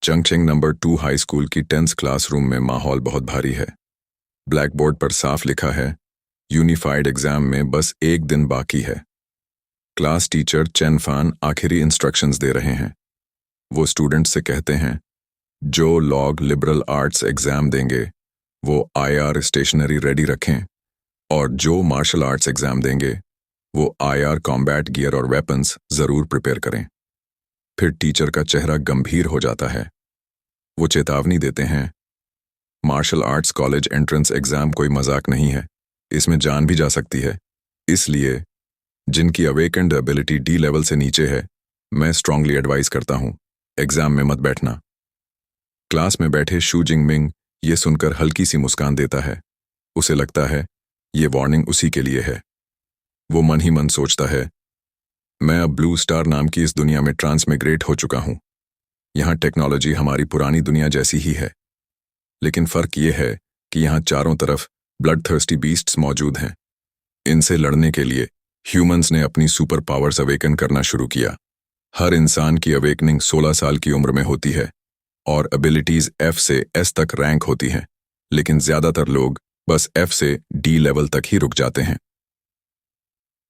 चंगचेंग number 2 high school की 10th classroom में माहौल बहुत भारी है। ब्लैक बोर्ड पर साफ लिखा है, यूनिफाइड एग्जाम में बस एक दिन बाकी है। क्लास टीचर चेन फान आखिरी इंस्ट्रक्शंस दे रहे हैं। वो स्टूडेंट्स से कहते हैं, जो लॉग लिबरल आर्ट्स एग्जाम देंगे वो आईआर स्टेशनरी रेडी रखें, और जो मार्शल आर्ट्स एग्जाम देंगे वो आईआर कॉम्बैट गियर और वेपन्स जरूर प्रिपेयर करें। फिर टीचर का चेहरा गंभीर हो जाता है। वो चेतावनी देते हैं, martial arts college entrance exam कोई मजाक नहीं है, इसमें जान भी जा सकती है। इसलिए जिनकी अवेकेंड एबिलिटी डी लेवल से नीचे है, मैं स्ट्रांगली एडवाइज करता हूं, एग्जाम में मत बैठना। क्लास में बैठे शू जिंगमिंग ये सुनकर हल्की सी मुस्कान देता है। उसे लगता है ये वार्निंग उसी के लिए है। वो मन ही मन सोचता है, मैं अब ब्लू स्टार नाम की इस दुनिया में ट्रांसमिग्रेट हो चुका हूं। यहां टेक्नोलॉजी हमारी पुरानी दुनिया जैसी ही है, लेकिन फर्क ये है कि यहां चारों तरफ ब्लड थर्स्टी बीस्ट्स मौजूद हैं। इनसे लड़ने के लिए ह्यूमंस ने अपनी सुपर पावर्स अवेकन करना शुरू किया। हर इंसान की अवेकनिंग 16 साल की उम्र में होती है और एबिलिटीज F से S तक रैंक होती हैं, लेकिन ज्यादातर लोग बस F से D लेवल तक ही रुक जाते हैं।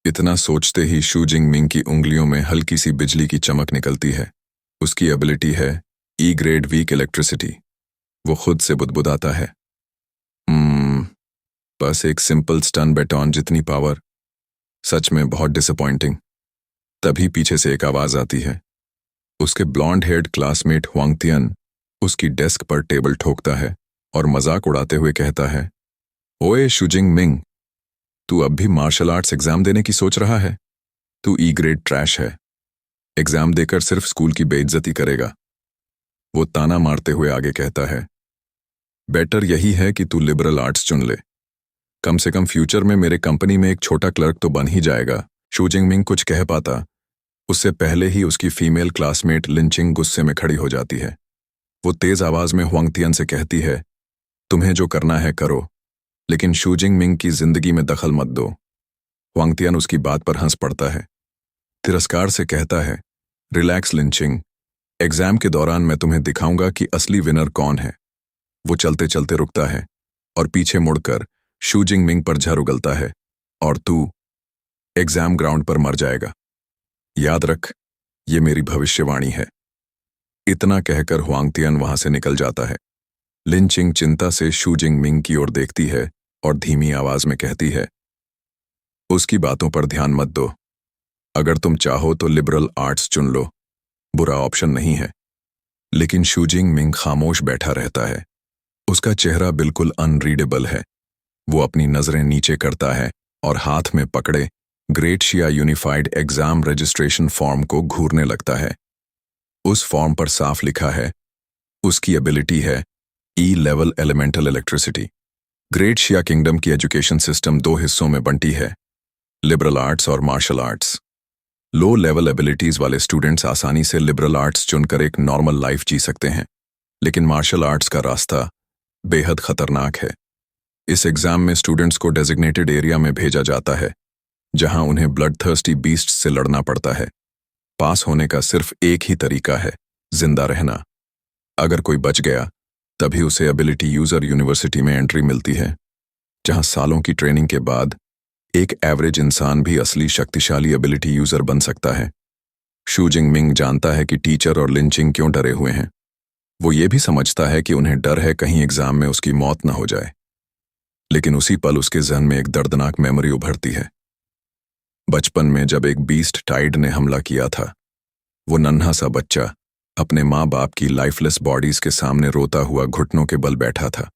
इतना सोचते ही शू जिंगमिंग की उंगलियों में हल्की सी बिजली की चमक निकलती है। उसकी एबिलिटी है E ग्रेड वीक इलेक्ट्रिसिटी। वो खुद से बुदबुदाता है, बस एक सिंपल स्टन बैटॉन जितनी पावर। सच में बहुत डिसअपॉइंटिंग। तभी पीछे से एक आवाज आती है। उसके ब्लॉन्ड हेयर्ड क्लासमेट हुआंगतियन उसकी डेस्क पर टेबल ठोकता है और मजाक उड़ाते हुए कहता है, ओए शू जिंगमिंग, तू अब भी मार्शल आर्ट्स एग्जाम देने की सोच रहा है? तू E ग्रेड ट्रैश है। एग्जाम देकर सिर्फ स्कूल की बेइज्जती करेगा। वो ताना मारते हुए आगे कहता है, बेटर यही है कि तू लिबरल आर्ट्स चुन ले। कम से कम फ्यूचर में मेरे कंपनी में एक छोटा क्लर्क तो बन ही जाएगा। शू जिंगमिंग कुछ कह पाता, उससे पहले ही उसकी फीमेल क्लासमेट लिंचिंग गुस्से में खड़ी हो जाती है। वो तेज आवाज में हुआंगतियन से कहती है, तुम्हें जो करना है करो, लेकिन शू जिंगमिंग की जिंदगी में दखल मत दो। हुआंगतियन उसकी बात पर हंस पड़ता है, तिरस्कार से कहता है, रिलैक्स लिंचिंग, एग्जाम के दौरान मैं तुम्हें दिखाऊंगा कि असली विनर कौन है। वो चलते चलते रुकता है और पीछे मुड़कर शू जिंगमिंग पर झर उगलता है, और तू एग्जाम ग्राउंड पर मर जाएगा। याद रख, ये मेरी भविष्यवाणी है। इतना कहकर हुआंगतियन वहां से निकल जाता है। लिंचिंग चिंता से शू जिंगमिंग की ओर देखती है और धीमी आवाज में कहती है, उसकी बातों पर ध्यान मत दो। अगर तुम चाहो तो लिबरल आर्ट्स चुन लो, बुरा ऑप्शन नहीं है। लेकिन शू जिंगमिंग खामोश बैठा रहता है। उसका चेहरा बिल्कुल अनरीडेबल है। वो अपनी नजरें नीचे करता है और हाथ में पकड़े ग्रेट शिया यूनिफाइड एग्जाम रजिस्ट्रेशन फॉर्म को घूरने लगता है। उस फॉर्म पर साफ लिखा है, उसकी एबिलिटी है E level elemental electricity. Great Xia kingdom की एजुकेशन सिस्टम 2 हिस्सों में बंटी है, लिबरल आर्ट्स और martial arts. Low level abilities वाले स्टूडेंट्स आसानी से लिबरल आर्ट्स चुनकर एक नॉर्मल लाइफ जी सकते हैं, लेकिन मार्शल आर्ट्स का रास्ता बेहद खतरनाक है। इस एग्जाम में स्टूडेंट्स को डेजिग्नेटेड एरिया में भेजा जाता है, जहां उन्हें ब्लड थर्स्टी बीस्ट से लड़ना पड़ता है। पास होने का सिर्फ एक ही तरीका है, जिंदा रहना। अगर कोई बच गया तभी उसे एबिलिटी यूजर यूनिवर्सिटी में एंट्री मिलती है, जहां सालों की ट्रेनिंग के बाद एक एवरेज इंसान भी असली शक्तिशाली एबिलिटी यूजर बन सकता है। शू जिंगमिंग जानता है कि टीचर और लिंचिंग क्यों डरे हुए हैं। वो ये भी समझता है कि उन्हें डर है कहीं एग्जाम में उसकी मौत न हो जाए। लेकिन उसी पल उसके जहन में एक दर्दनाक मेमोरी उभरती है। बचपन में जब एक बीस्ट टाइड ने हमला किया था, वो नन्हा सा बच्चा अपने माँ बाप की लाइफलेस बॉडीज के सामने रोता हुआ घुटनों के बल बैठा था।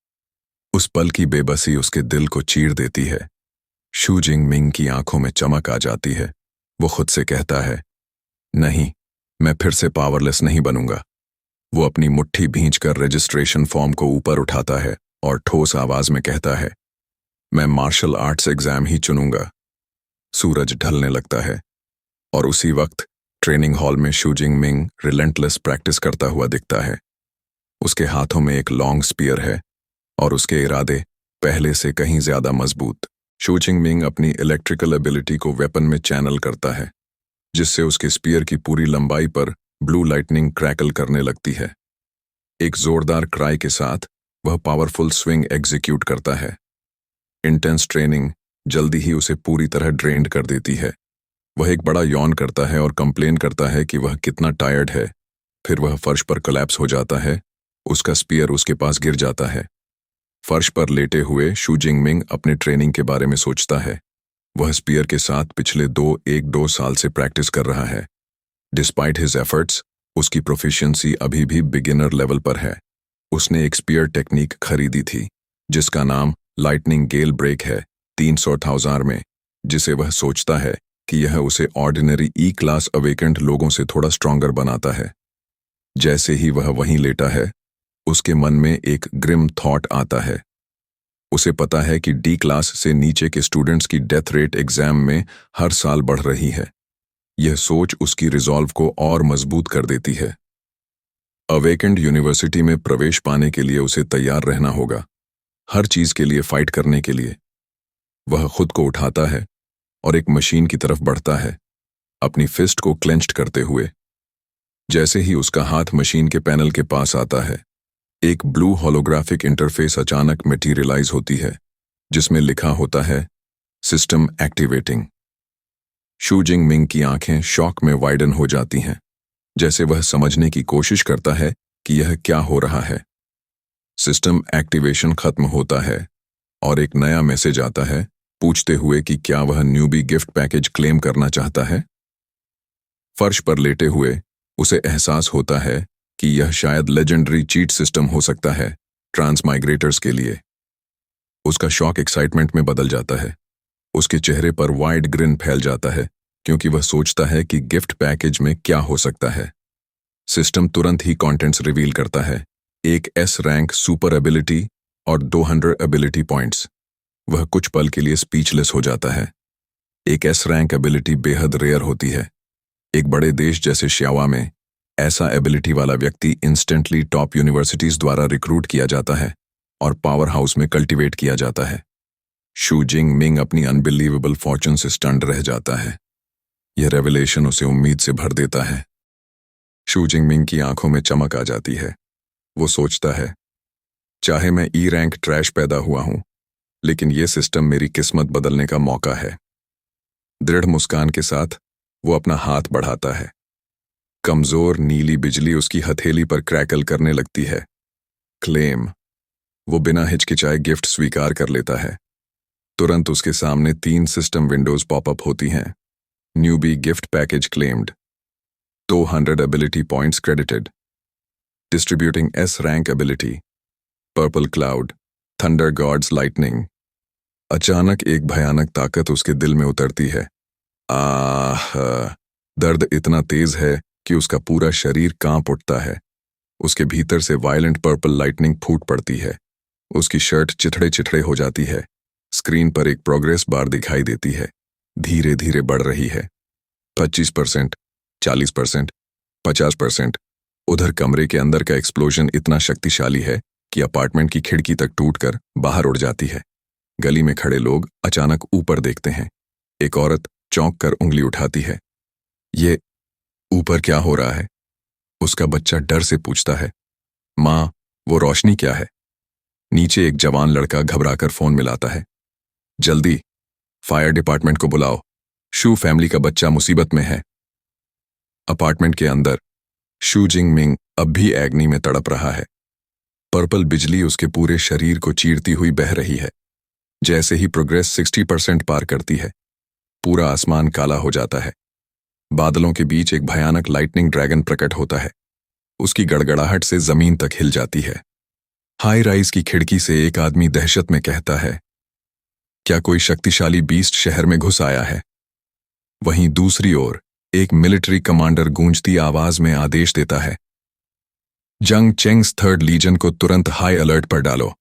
उस पल की बेबसी उसके दिल को चीर देती है। शू जिंगमिंग की आंखों में चमक आ जाती है। वो खुद से कहता है, नहीं, मैं फिर से पावरलेस नहीं बनूंगा। वो अपनी मुट्ठी भींचकर रजिस्ट्रेशन फॉर्म को ऊपर उठाता है और ठोस आवाज में कहता है, मैं मार्शल आर्ट्स एग्जाम ही चुनूंगा। सूरज ढलने लगता है और उसी वक्त ट्रेनिंग हॉल में शू जिंगमिंग रिलेंटलेस प्रैक्टिस करता हुआ दिखता है। उसके हाथों में एक लॉन्ग स्पीयर है और उसके इरादे पहले से कहीं ज्यादा मजबूत। शू जिंगमिंग अपनी इलेक्ट्रिकल एबिलिटी को वेपन में चैनल करता है, जिससे उसके स्पीयर की पूरी लंबाई पर ब्लू लाइटनिंग क्रैकल करने लगती है। एक जोरदार क्राई के साथ वह पावरफुल स्विंग एग्जीक्यूट करता है। इंटेंस ट्रेनिंग जल्दी ही उसे पूरी तरह ड्रेन्ड कर देती है। वह एक बड़ा यौन करता है और कंप्लेन करता है कि वह कितना टायर्ड है। फिर वह फर्श पर कोलैप्स हो जाता है। उसका स्पीयर उसके पास गिर जाता है। फर्श पर लेटे हुए शू जिंगमिंग अपने ट्रेनिंग के बारे में सोचता है। वह स्पीयर के साथ पिछले 2 साल से प्रैक्टिस कर रहा है। डिस्पाइट हिज एफर्ट्स, उसकी प्रोफिशिएंसी अभी भी बिगिनर लेवल पर है। उसने एक स्पीयर टेक्निक खरीदी थी जिसका नाम लाइटनिंग गेल ब्रेक है 300,000 में, जिसे वह सोचता है कि यह उसे ऑर्डिनरी ई क्लास अवेकेंड लोगों से थोड़ा स्ट्रॉन्गर बनाता है। जैसे ही वह वहीं लेटा है, उसके मन में एक ग्रिम थॉट आता है। उसे पता है कि डी क्लास से नीचे के स्टूडेंट्स की डेथ रेट एग्जाम में हर साल बढ़ रही है। यह सोच उसकी रिजॉल्व को और मजबूत कर देती है। अवेकेंड यूनिवर्सिटी में प्रवेश पाने के लिए उसे तैयार रहना होगा, हर चीज के लिए फाइट करने के लिए। वह खुद को उठाता है और एक मशीन की तरफ बढ़ता है, अपनी फिस्ट को क्लेंच्ड करते हुए। जैसे ही उसका हाथ मशीन के पैनल के पास आता है, एक ब्लू होलोग्राफिक इंटरफेस अचानक मटेरियलाइज होती है, जिसमें लिखा होता है सिस्टम एक्टिवेटिंग। शू जिंगमिंग की आंखें शॉक में वाइडन हो जाती हैं, जैसे वह समझने की कोशिश करता है कि यह क्या हो रहा है। सिस्टम एक्टिवेशन खत्म होता है और एक नया मैसेज आता है, पूछते हुए कि क्या वह न्यूबी गिफ्ट पैकेज क्लेम करना चाहता है। फर्श पर लेटे हुए उसे एहसास होता है कि यह शायद लेजेंडरी चीट सिस्टम हो सकता है ट्रांसमाइग्रेटर्स के लिए। उसका शॉक एक्साइटमेंट में बदल जाता है। उसके चेहरे पर वाइड ग्रिन फैल जाता है, क्योंकि वह सोचता है कि गिफ्ट पैकेज में क्या हो सकता है। सिस्टम तुरंत ही कंटेंट्स रिवील करता है, एक एस रैंक सुपर एबिलिटी और 200 एबिलिटी पॉइंट्स। वह कुछ पल के लिए स्पीचलेस हो जाता है। एक एस रैंक एबिलिटी बेहद रेयर होती है। एक बड़े देश जैसे श्यावा में ऐसा एबिलिटी वाला व्यक्ति इंस्टेंटली टॉप यूनिवर्सिटीज द्वारा रिक्रूट किया जाता है और पावर हाउस में कल्टीवेट किया जाता है। शू जिंगमिंग अपनी अनबिलीवेबल फॉर्चून से स्टन्ड रह जाता है। यह रेवलेशन उसे उम्मीद से भर देता है। शू जिंगमिंग की आंखों में चमक आ जाती है। वो सोचता है, चाहे मैं ई रैंक ट्रैश पैदा हुआ हूं, लेकिन यह सिस्टम मेरी किस्मत बदलने का मौका है। दृढ़ मुस्कान के साथ वो अपना हाथ बढ़ाता है। कमजोर नीली बिजली उसकी हथेली पर क्रैकल करने लगती है। क्लेम। वो बिना हिचकिचाए गिफ्ट स्वीकार कर लेता है। तुरंत उसके सामने 3 सिस्टम विंडोज पॉपअप होती हैं। Newbie gift package claimed, 200 ability points credited, distributing S rank ability, purple cloud, thunder gods lightning. अचानक एक भयानक ताकत उसके दिल में उतरती है। दर्द इतना तेज है कि उसका पूरा शरीर कांप उठता है। उसके भीतर से वायलेंट पर्पल लाइटनिंग फूट पड़ती है। उसकी शर्ट चिथड़े चिथड़े हो जाती है। स्क्रीन पर एक प्रोग्रेस बार दिखाई देती है, धीरे धीरे बढ़ रही है। 25%, 40%, 50%। उधर कमरे के अंदर का एक्सप्लोजन इतना शक्तिशाली है कि अपार्टमेंट की खिड़की तक टूटकर बाहर उड़ जाती है। गली में खड़े लोग अचानक ऊपर देखते हैं। एक औरत चौंक कर उंगली उठाती है। ये ऊपर क्या हो रहा है? उसका बच्चा डर से पूछता है, माँ, वो रोशनी क्या है? नीचे एक जवान लड़का घबराकर फोन मिलाता है। जल्दी फायर डिपार्टमेंट को बुलाओ, शू फैमिली का बच्चा मुसीबत में है। अपार्टमेंट के अंदर शू जिंगमिंग अब भी एग्नी में तड़प रहा है। पर्पल बिजली उसके पूरे शरीर को चीरती हुई बह रही है। जैसे ही प्रोग्रेस 60% पार करती है, पूरा आसमान काला हो जाता है। बादलों के बीच एक भयानक लाइटनिंग ड्रैगन प्रकट होता है। उसकी गड़गड़ाहट से जमीन तक हिल जाती है। हाई राइज की खिड़की से एक आदमी दहशत में कहता है, क्या कोई शक्तिशाली बीस्ट शहर में घुस आया है? वहीं दूसरी ओर एक मिलिट्री कमांडर गूंजती आवाज में आदेश देता है, जंग चेंग्स 3rd लीजन को तुरंत हाई अलर्ट पर डालो।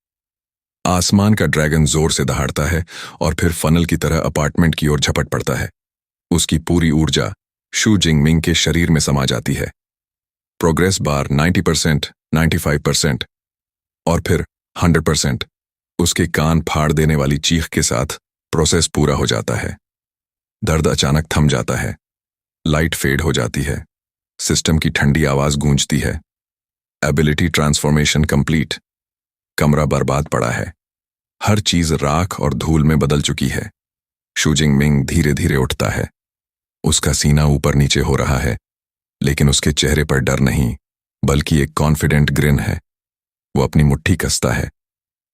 आसमान का ड्रैगन जोर से दहाड़ता है और फिर फनल की तरह अपार्टमेंट की ओर झपट पड़ता है। उसकी पूरी ऊर्जा शू जिंगमिंग के शरीर में समा जाती है। प्रोग्रेस बार 90%, 95% और फिर 100%। उसके कान फाड़ देने वाली चीख के साथ प्रोसेस पूरा हो जाता है। दर्द अचानक थम जाता है। लाइट फेड हो जाती है। सिस्टम की ठंडी आवाज गूंजती है। Ability transformation complete. कमरा बर्बाद पड़ा है, हर चीज राख और धूल में बदल चुकी है। शू जिंगमिंग धीरे धीरे उठता है। उसका सीना ऊपर नीचे हो रहा है, लेकिन उसके चेहरे पर डर नहीं, बल्कि एक कॉन्फिडेंट ग्रिन है। वो अपनी मुट्ठी कसता है।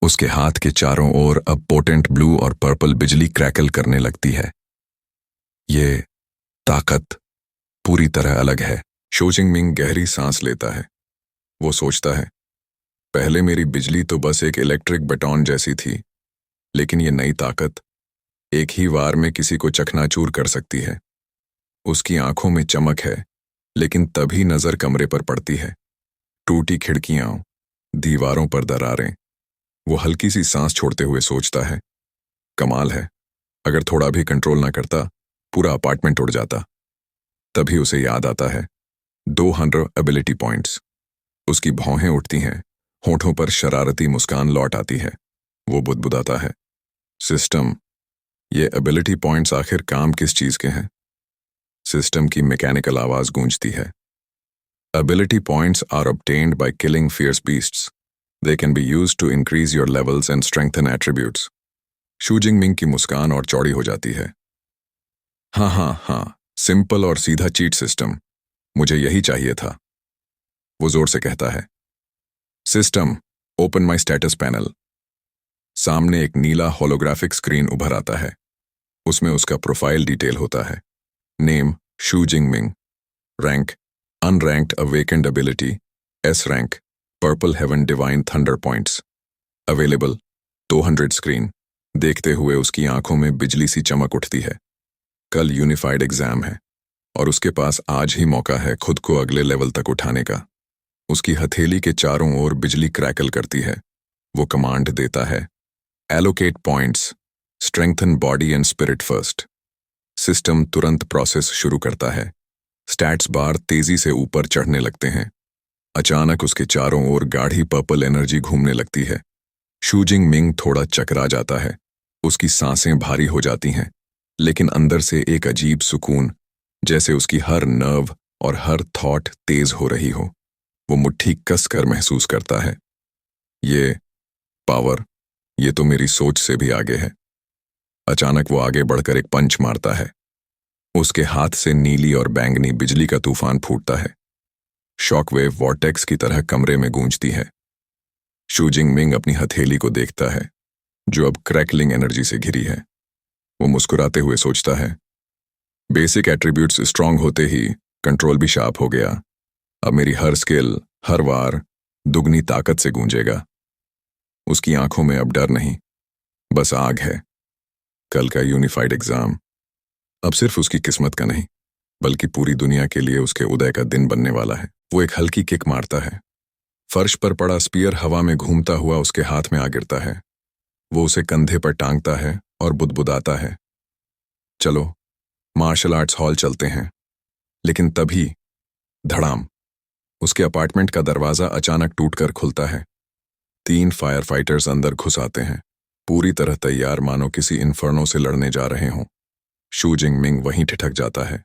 उसके हाथ के चारों ओर अब पोटेंट ब्लू और पर्पल बिजली क्रैकल करने लगती है। ये ताकत पूरी तरह अलग है। शू जिंगमिंग गहरी सांस लेता है। वो सोचता है, पहले मेरी बिजली तो बस एक इलेक्ट्रिक बैटन जैसी थी, लेकिन ये नई ताकत एक ही वार में किसी को चकनाचूर कर सकती है। उसकी आंखों में चमक है, लेकिन तभी नजर कमरे पर पड़ती है। टूटी खिड़कियां, दीवारों पर दरारें। वो हल्की सी सांस छोड़ते हुए सोचता है, कमाल है, अगर थोड़ा भी कंट्रोल ना करता पूरा अपार्टमेंट उड़ जाता। तभी उसे याद आता है 200 एबिलिटी पॉइंट्स। उसकी भौहें उठती हैं, होठों पर शरारती मुस्कान लौट आती है। वो बुदबुदाता है, सिस्टम, ये एबिलिटी पॉइंट्स आखिर काम किस चीज के हैं? सिस्टम की मैकेनिकल आवाज गूंजती है, ability points are obtained by killing fierce beasts. They can be used to increase your levels and strengthen attributes. शू जिंगमिंग की मुस्कान और चौड़ी हो जाती है। हाँ, सिंपल और सीधा चीट सिस्टम, मुझे यही चाहिए था। वो जोर से कहता है, system, open my status panel. सामने एक नीला होलोग्राफिक स्क्रीन उभर आता है। उसमें उसका प्रोफाइल डिटेल होता है। Name Xu Jingming, rank unranked awakened ability S rank, purple heaven divine thunder points, available 200 screen. देखते हुए उसकी आंखों में बिजली सी चमक उठती है। कल यूनिफाइड एग्जाम है और उसके पास आज ही मौका है खुद को अगले लेवल तक उठाने का। उसकी हथेली के चारों ओर बिजली क्रैकल करती है। वो कमांड देता है, allocate points, strengthen body and spirit first. System तुरंत प्रोसेस शुरू करता है। स्टैट्स बार तेजी से ऊपर चढ़ने लगते हैं। अचानक उसके चारों ओर गाढ़ी पर्पल एनर्जी घूमने लगती है। शू जिंगमिंग थोड़ा चकरा जाता है। उसकी सांसें भारी हो जाती हैं, लेकिन अंदर से एक अजीब सुकून, जैसे उसकी हर नर्व और हर थॉट तेज हो रही हो। वो मुट्ठी कस कर महसूस करता है, ये पावर, ये तो मेरी सोच से भी आगे है। अचानक वो आगे बढ़कर एक पंच मारता है। उसके हाथ से नीली और बैंगनी बिजली का तूफान फूटता है। शॉकवेव वॉर्टेक्स की तरह कमरे में गूंजती है। शू जिंगमिंग अपनी हथेली को देखता है, जो अब क्रैकलिंग एनर्जी से घिरी है। वो मुस्कुराते हुए सोचता है, बेसिक एट्रीब्यूट्स स्ट्रांग होते ही कंट्रोल भी शार्प हो गया। अब मेरी हर स्किल, हर वार दुगनी ताकत से गूंजेगा। उसकी आंखों में अब डर नहीं, बस आग है। कल का यूनिफाइड एग्जाम अब सिर्फ उसकी किस्मत का नहीं, बल्कि पूरी दुनिया के लिए उसके उदय का दिन बनने वाला है। वो एक हल्की किक मारता है। फर्श पर पड़ा स्पीयर हवा में घूमता हुआ उसके हाथ में आ गिरता है। वो उसे कंधे पर टांगता है और बुदबुदाता है, चलो मार्शल आर्ट्स हॉल चलते हैं। लेकिन तभी धड़ाम, उसके अपार्टमेंट का दरवाजा अचानक टूटकर खुलता है। 3 फायर फाइटर्स अंदर घुस आते हैं, पूरी तरह तैयार, मानो किसी इन्फर्नो से लड़ने जा रहे हों। शू जिंगमिंग वहीं ठिठक जाता है।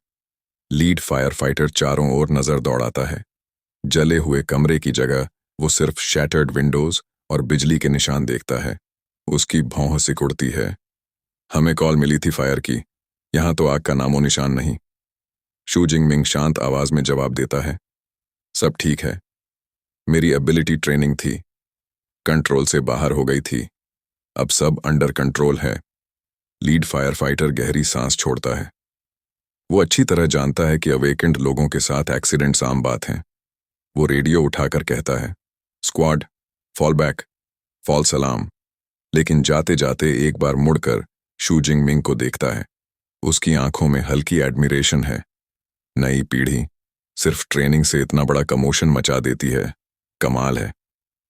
लीड फायर फाइटर चारों ओर नजर दौड़ाता है। जले हुए कमरे की जगह वो सिर्फ शैटर्ड विंडोज और बिजली के निशान देखता है। उसकी भौं सिकुड़ती है। हमें कॉल मिली थी फायर की, यहां तो आग का नामो निशान नहीं। शू जिंगमिंग शांत आवाज में जवाब देता है, सब ठीक है, मेरी एबिलिटी ट्रेनिंग थी, कंट्रोल से बाहर हो गई थी, अब सब अंडर कंट्रोल है। लीड फायर फाइटर गहरी सांस छोड़ता है। वो अच्छी तरह जानता है कि अवेकेंड लोगों के साथ एक्सीडेंट्स आम बात हैं। वो रेडियो उठाकर कहता है, squad, fall back, false alarm. लेकिन जाते जाते एक बार मुड़कर शू जिंगमिंग को देखता है। उसकी आंखों में हल्की एडमिरेशन है। नई पीढ़ी सिर्फ ट्रेनिंग से इतना बड़ा कमोशन मचा देती है, कमाल है।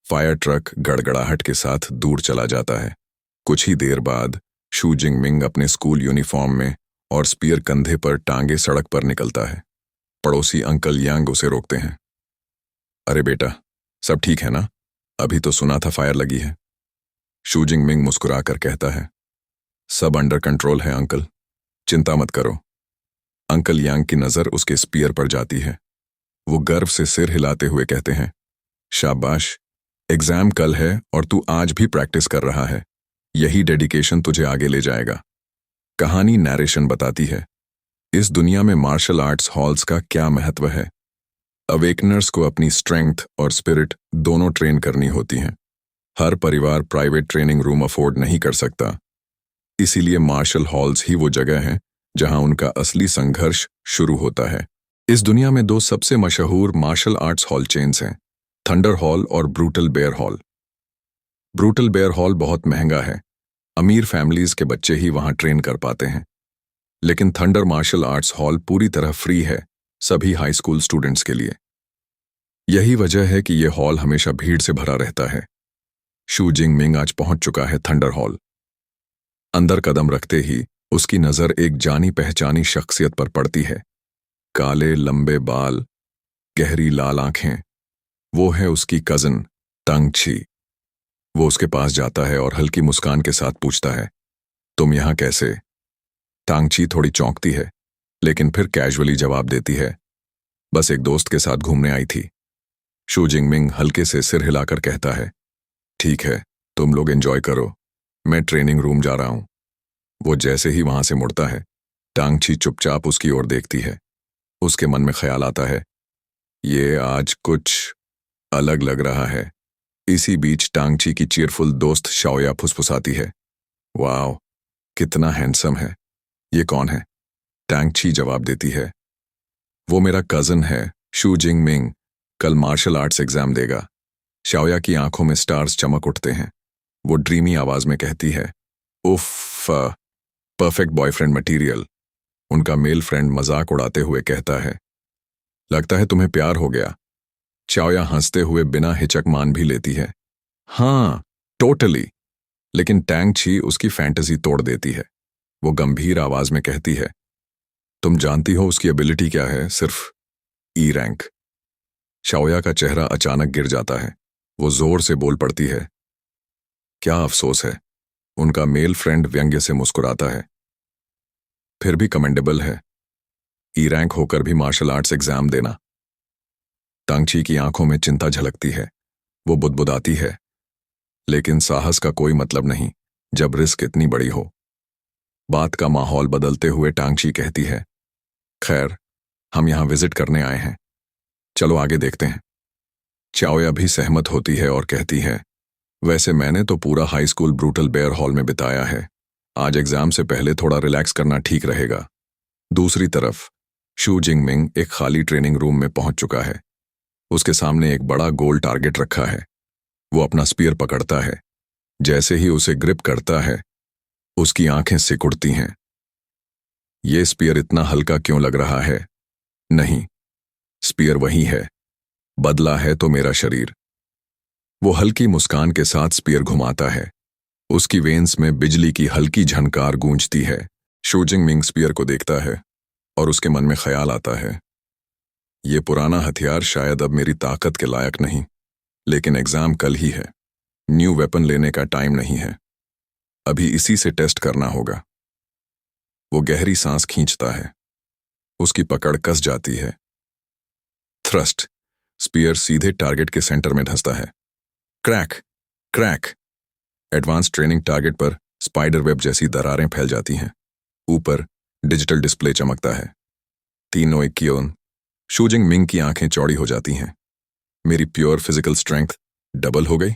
फायर ट्रक गड़गड़ाहट के साथ दूर चला जाता है। कुछ ही देर बाद शू जिंगमिंग अपने स्कूल यूनिफॉर्म में और स्पीयर कंधे पर टांगे सड़क पर निकलता है। पड़ोसी अंकल यांग उसे रोकते हैं, अरे बेटा, सब ठीक है ना? अभी तो सुना था फायर लगी है। शू जिंगमिंग मुस्कुराकर कहता है, सब अंडर कंट्रोल है अंकल, चिंता मत करो। अंकल यांग की नजर उसके स्पीयर पर जाती है। वो गर्व से सिर हिलाते हुए कहते हैं, शाबाश। एग्जाम कल है और तू आज भी प्रैक्टिस कर रहा है। यही डेडिकेशन तुझे आगे ले जाएगा। कहानी नैरेशन बताती है इस दुनिया में मार्शल आर्ट्स हॉल्स का क्या महत्व है। अवेकनर्स को अपनी स्ट्रेंथ और स्पिरिट दोनों ट्रेन करनी होती हैं। हर परिवार प्राइवेट ट्रेनिंग रूम अफोर्ड नहीं कर सकता, इसीलिए मार्शल हॉल्स ही वो जगह है जहां उनका असली संघर्ष शुरू होता है। इस दुनिया में दो सबसे मशहूर मार्शल आर्ट्स हॉल चेन्स हैं, थंडर हॉल और brutal bear hall. Brutal bear hall बहुत महंगा है, अमीर फैमिलीज के बच्चे ही वहां ट्रेन कर पाते हैं। लेकिन थंडर मार्शल आर्ट्स हॉल पूरी तरह फ्री है सभी हाई स्कूल स्टूडेंट्स के लिए। यही वजह है कि यह हॉल हमेशा भीड़ से भरा रहता है। शू जिंग मिंग आज पहुंच चुका है थंडर हॉल। अंदर कदम रखते ही उसकी नजर एक जानी पहचानी शख्सियत पर पड़ती है। काले लंबे बाल, गहरी लाल आंखें, वो है उसकी कजन तंग ची। वो उसके पास जाता है और हल्की मुस्कान के साथ पूछता है, तुम यहां कैसे? तांग ची थोड़ी चौंकती है, लेकिन फिर कैजुअली जवाब देती है, बस एक दोस्त के साथ घूमने आई थी। शू जिंगमिंग हल्के से सिर हिलाकर कहता है, ठीक है, तुम लोग एंजॉय करो, मैं ट्रेनिंग रूम जा रहा हूं। वो जैसे ही वहां से मुड़ता है, टांग ची चुपचाप उसकी ओर देखती है। उसके मन में ख्याल आता है, ये आज कुछ अलग लग रहा है। इसी बीच टांग ची की चीयरफुल दोस्त शाओया फुसफुसाती है, वाओ, कितना हैंडसम है। ये कौन है? टांग ची जवाब देती है, वो मेरा कजन है शू जिंग मिंग, कल मार्शल आर्ट्स एग्जाम देगा। शाओया की आंखों में स्टार्स चमक उठते हैं। वो ड्रीमी आवाज में कहती है, उफ, परफेक्ट बॉयफ्रेंड मटीरियल। उनका मेल फ्रेंड मजाक उड़ाते हुए कहता है, लगता है तुम्हें प्यार हो गया। शाओया हंसते हुए बिना हिचक मान भी लेती है, हाँ, टोटली। लेकिन टैंग ची उसकी फैंटेसी तोड़ देती है। वो गंभीर आवाज में कहती है, तुम जानती हो उसकी एबिलिटी क्या है? सिर्फ ई रैंक। शाओया का चेहरा अचानक गिर जाता है। वो जोर से बोल पड़ती है, क्या अफसोस है। उनका मेल फ्रेंड व्यंग्य से मुस्कुराता है, फिर भी कमेंडेबल है, ई रैंक होकर भी मार्शल आर्ट्स एग्जाम देना। टांग ची की आंखों में चिंता झलकती है। वो बुदबुदाती है, लेकिन साहस का कोई मतलब नहीं जब रिस्क इतनी बड़ी हो। बात का माहौल बदलते हुए टांग ची कहती है, खैर, हम यहां विजिट करने आए हैं, चलो आगे देखते हैं। शाओया भी सहमत होती है और कहती है, वैसे मैंने तो पूरा high school brutal bear hall में बिताया है, आज एग्जाम से पहले थोड़ा रिलैक्स करना ठीक रहेगा। दूसरी तरफ शू जिंगमिंग एक खाली ट्रेनिंग रूम में पहुंच चुका है। उसके सामने एक बड़ा गोल टारगेट रखा है। वो अपना स्पीयर पकड़ता है। जैसे ही उसे ग्रिप करता है, उसकी आंखें सिकुड़ती हैं। ये स्पीयर इतना हल्का क्यों लग रहा है? नहीं, स्पीयर वही है, बदला है तो मेरा शरीर। वो हल्की मुस्कान के साथ स्पीयर घुमाता है। उसकी वेन्स में बिजली की हल्की झनकार गूंजती है। शू जिंगमिंग स्पीयर को देखता है और उसके मन में ख्याल आता है, ये पुराना हथियार शायद अब मेरी ताकत के लायक नहीं, लेकिन एग्जाम कल ही है, न्यू वेपन लेने का टाइम नहीं है, अभी इसी से टेस्ट करना होगा। वो गहरी सांस खींचता है। उसकी पकड़ कस जाती है। थ्रस्ट, स्पीयर सीधे टारगेट के सेंटर में धंसता है। Crack, crack. Advance training target पर स्पाइडर वेब जैसी दरारें फैल जाती हैं। ऊपर डिजिटल डिस्प्ले चमकता है। 3-1। शू जिंगमिंग की आंखें चौड़ी हो जाती हैं। मेरी प्योर फिजिकल स्ट्रेंथ डबल हो गई।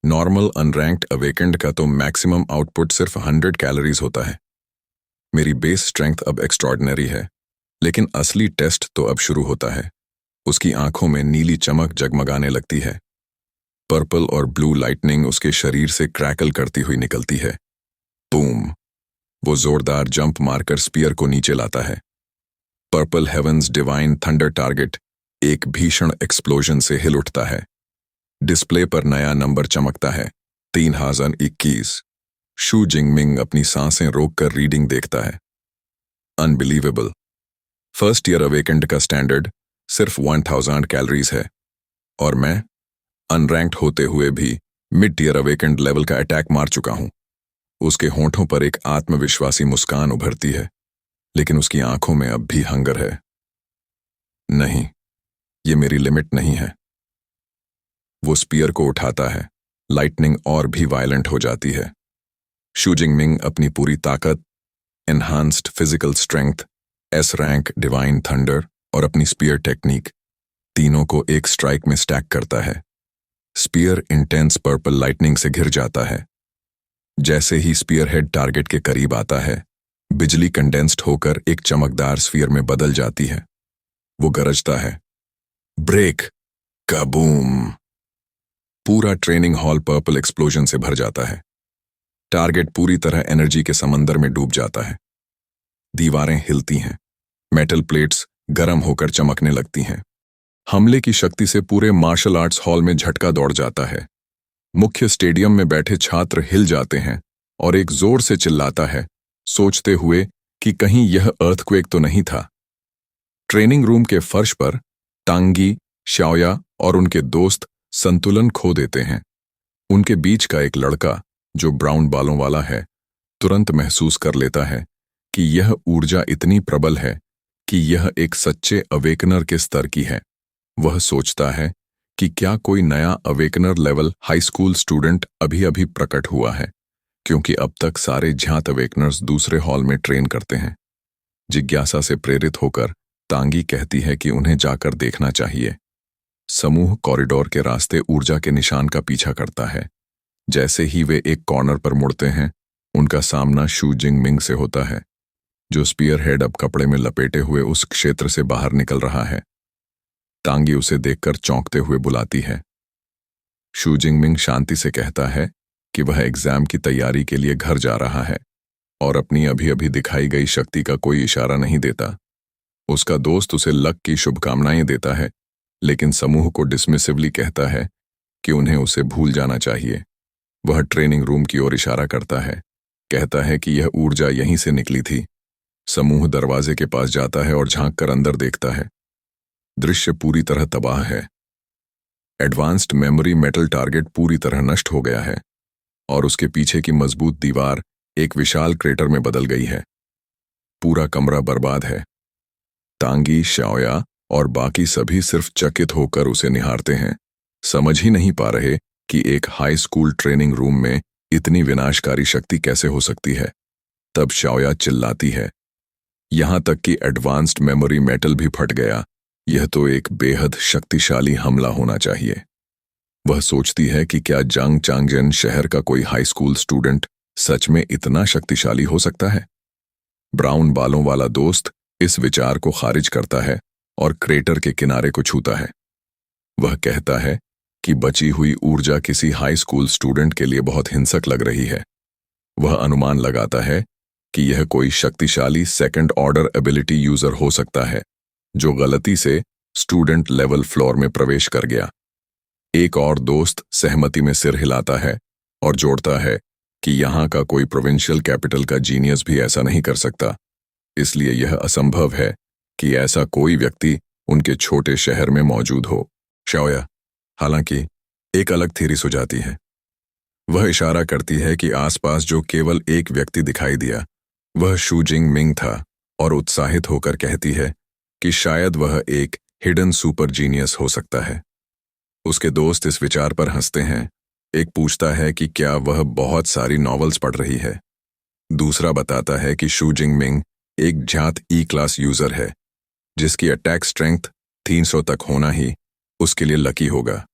नॉर्मल अनरैंक्ड अवेकेंड का तो मैक्सिमम आउटपुट सिर्फ 100 कैलोरीज होता है। मेरी बेस स्ट्रेंथ अब एक्स्ट्रॉर्डिनरी है, लेकिन असली टेस्ट तो अब शुरू होता है। उसकी आंखों में नीली चमक जगमगाने लगती है। पर्पल और ब्लू लाइटनिंग उसके शरीर से क्रैकल करती हुई निकलती है। बूम! वो जोरदार जंप मारकर स्पीयर को नीचे लाता है। Purple heavens divine thunder target एक भीषण एक्सप्लोजन से हिल उठता है। डिस्प्ले पर नया नंबर चमकता है, 3021। शू जिंगमिंग अपनी सांसें रोककर रीडिंग देखता है। अनबिलीवेबल। फर्स्ट ईयर अवेकेंड का स्टैंडर्ड सिर्फ 1000 कैलोरीज है, और मैं अनरैंक्ड होते हुए भी मिड टीयर अवेकेंड लेवल का अटैक मार चुका हूं। उसके होंठों पर एक आत्मविश्वासी मुस्कान उभरती है, लेकिन उसकी आंखों में अब भी हंगर है। नहीं, ये मेरी लिमिट नहीं है। वो स्पीयर को उठाता है। लाइटनिंग और भी वायलेंट हो जाती है। शू जिंगमिंग अपनी पूरी ताकत, enhanced physical strength, S rank divine thunder और अपनी स्पीयर टेक्निक, तीनों को एक स्ट्राइक में स्टैक करता है। स्पीयर इंटेंस पर्पल लाइटनिंग से घिर जाता है। जैसे ही स्पीयर हेड टारगेट के करीब आता है, बिजली कंडेंस्ड होकर एक चमकदार स्फीयर में बदल जाती है। वो गरजता है, ब्रेक, कबूम। पूरा ट्रेनिंग हॉल पर्पल एक्सप्लोजन से भर जाता है। टारगेट पूरी तरह एनर्जी के समंदर में डूब जाता है। दीवारें हिलती हैं, मेटल प्लेट्स गर्म होकर चमकने लगती हैं। हमले की शक्ति से पूरे मार्शल आर्ट्स हॉल में झटका दौड़ जाता है। मुख्य स्टेडियम में बैठे छात्र हिल जाते हैं और एक जोर से चिल्लाता है, सोचते हुए कि कहीं यह अर्थक्वेक तो नहीं था। ट्रेनिंग रूम के फर्श पर टांगी, शाओया और उनके दोस्त संतुलन खो देते हैं। उनके बीच का एक लड़का, जो ब्राउन बालों वाला है, तुरंत महसूस कर लेता है कि यह ऊर्जा इतनी प्रबल है कि यह एक सच्चे अवेकनर के स्तर की है। वह सोचता है कि क्या कोई नया awakener level high school student अभी अभी प्रकट हुआ है, क्योंकि अब तक सारे ज्ञात अवेकनर्स दूसरे हॉल में ट्रेन करते हैं। जिज्ञासा से प्रेरित होकर तांगी कहती है कि उन्हें जाकर देखना चाहिए। समूह कॉरिडोर के रास्ते ऊर्जा के निशान का पीछा करता है। जैसे ही वे एक कॉर्नर पर मुड़ते हैं, उनका सामना शू जिंगमिंग से होता है, जो स्पीयर हेड अब कपड़े में लपेटे हुए उस क्षेत्र से बाहर निकल रहा है। तांगी उसे देखकर चौंकते हुए बुलाती है। शू जिंगमिंग शांति से कहता है कि वह एग्जाम की तैयारी के लिए घर जा रहा है और अपनी अभी अभी दिखाई गई शक्ति का कोई इशारा नहीं देता। उसका दोस्त उसे लक की शुभकामनाएं देता है, लेकिन समूह को डिसमिसिवली कहता है कि उन्हें उसे भूल जाना चाहिए। वह ट्रेनिंग रूम की ओर इशारा करता है, कहता है कि यह ऊर्जा यहीं से निकली थी। समूह दरवाजे के पास जाता है और झांक कर अंदर देखता है। दृश्य पूरी तरह तबाह है। एडवांस्ड मेमोरी मेटल टारगेट पूरी तरह नष्ट हो गया है और उसके पीछे की मजबूत दीवार एक विशाल क्रेटर में बदल गई है। पूरा कमरा बर्बाद है। तांगी, शाओया और बाकी सभी सिर्फ चकित होकर उसे निहारते हैं, समझ ही नहीं पा रहे कि एक हाई स्कूल ट्रेनिंग रूम में इतनी विनाशकारी शक्ति कैसे हो सकती है। तब शाओया चिल्लाती है, यहां तक कि एडवांस्ड मेमोरी मेटल भी फट गया। यह तो एक बेहद शक्तिशाली हमला होना चाहिए। वह सोचती है कि क्या जांग चांगजेन शहर का कोई हाई स्कूल स्टूडेंट सच में इतना शक्तिशाली हो सकता है। ब्राउन बालों वाला दोस्त इस विचार को खारिज करता है और क्रेटर के किनारे को छूता है। वह कहता है कि बची हुई ऊर्जा किसी हाई स्कूल स्टूडेंट के लिए बहुत हिंसक लग रही है। वह अनुमान लगाता है कि यह कोई शक्तिशाली सेकंड ऑर्डर एबिलिटी यूजर हो सकता है, जो गलती से स्टूडेंट लेवल फ्लोर में प्रवेश कर गया। एक और दोस्त सहमति में सिर हिलाता है और जोड़ता है कि यहाँ का कोई प्रोविंशियल कैपिटल का जीनियस भी ऐसा नहीं कर सकता, इसलिए यह असंभव है कि ऐसा कोई व्यक्ति उनके छोटे शहर में मौजूद हो। शाओया हालांकि एक अलग थ्योरी सुझाती है। वह इशारा करती है कि आसपास जो केवल एक व्यक्ति दिखाई दिया, वह शू जिंगमिंग था, और उत्साहित होकर कहती है कि शायद वह एक हिडन सुपर जीनियस हो सकता है। उसके दोस्त इस विचार पर हंसते हैं। एक पूछता है कि क्या वह बहुत सारी नॉवेल्स पढ़ रही है। दूसरा बताता है कि शू जिंगमिंग एक ज्ञात ई क्लास यूजर है, जिसकी अटैक स्ट्रेंथ 300 तक होना ही उसके लिए लकी होगा।